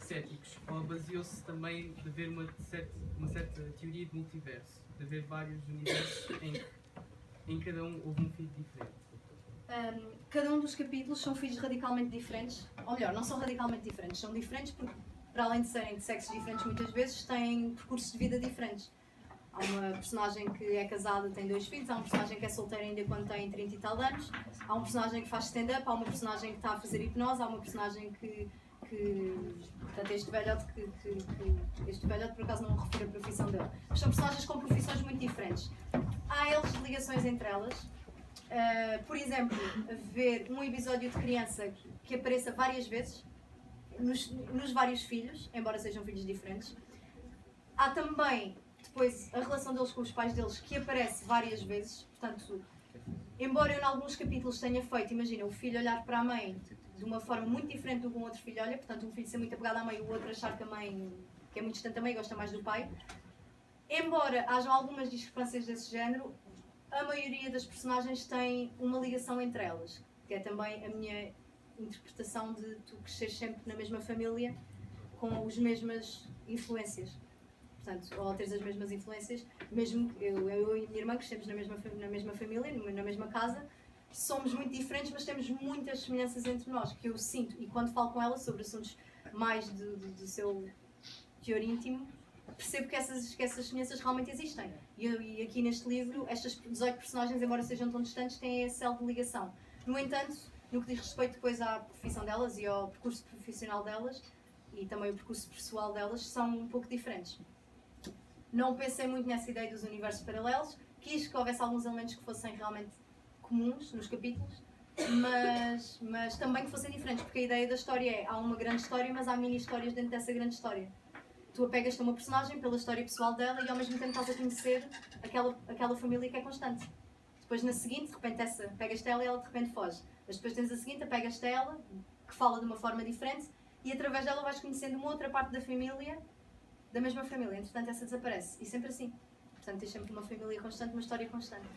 céticos, ou baseou-se também de haver uma certa teoria de multiverso, de haver vários universos em cada um houve um filho diferente? Cada um dos capítulos são filhos radicalmente diferentes, ou melhor, não são radicalmente diferentes, são diferentes porque, para além de serem de sexos diferentes, muitas vezes têm percursos de vida diferentes. Há uma personagem que é casada, tem 2 filhos, há um personagem que é solteiro ainda quando tem 30 e tal anos, há um personagem que faz stand-up, há uma personagem que está a fazer hipnose, há uma personagem que portanto, este velhote por acaso não refiro a profissão dele, mas são personagens com profissões muito diferentes. Há eles ligações entre elas. Por exemplo, ver um episódio de criança que apareça várias vezes nos vários filhos, embora sejam filhos diferentes. Há também depois a relação deles com os pais deles que aparece várias vezes, portanto, embora eu em alguns capítulos tenha feito, imagina, o filho olhar para a mãe de uma forma muito diferente do que um outro filho olha, portanto um filho ser muito apegado à mãe e o outro achar que a mãe, que é muito distante da mãe, gosta mais do pai. Embora hajam algumas discrepâncias desse género, a maioria das personagens tem uma ligação entre elas, que é também a minha interpretação de tu cresceres sempre na mesma família com as mesmas influências. Portanto, ou teres as mesmas influências, mesmo eu e a minha irmã crescemos na mesma família, na mesma casa, somos muito diferentes, mas temos muitas semelhanças entre nós, que eu sinto, e quando falo com ela sobre assuntos mais do seu teor íntimo, percebo que essas semelhanças realmente existem. E aqui neste livro, estas 18 personagens, embora sejam tão distantes, têm esse elo de ligação. No entanto, no que diz respeito depois à profissão delas e ao percurso profissional delas, e também o percurso pessoal delas, são um pouco diferentes. Não pensei muito nessa ideia dos universos paralelos, quis que houvesse alguns elementos que fossem realmente comuns nos capítulos, mas também que fossem diferentes, porque a ideia da história é, há uma grande história, mas há mini-histórias dentro dessa grande história. Tu apegas-te a uma personagem pela história pessoal dela e ao mesmo tempo estás a conhecer aquela família que é constante. Depois na seguinte, de repente pegas-te ela e ela de repente foge. Mas depois tens a seguinte, apegas-te a ela, que fala de uma forma diferente, e através dela vais conhecendo uma outra parte da família, da mesma família. Entretanto essa desaparece. E sempre assim. Portanto tens sempre uma família constante, uma história constante.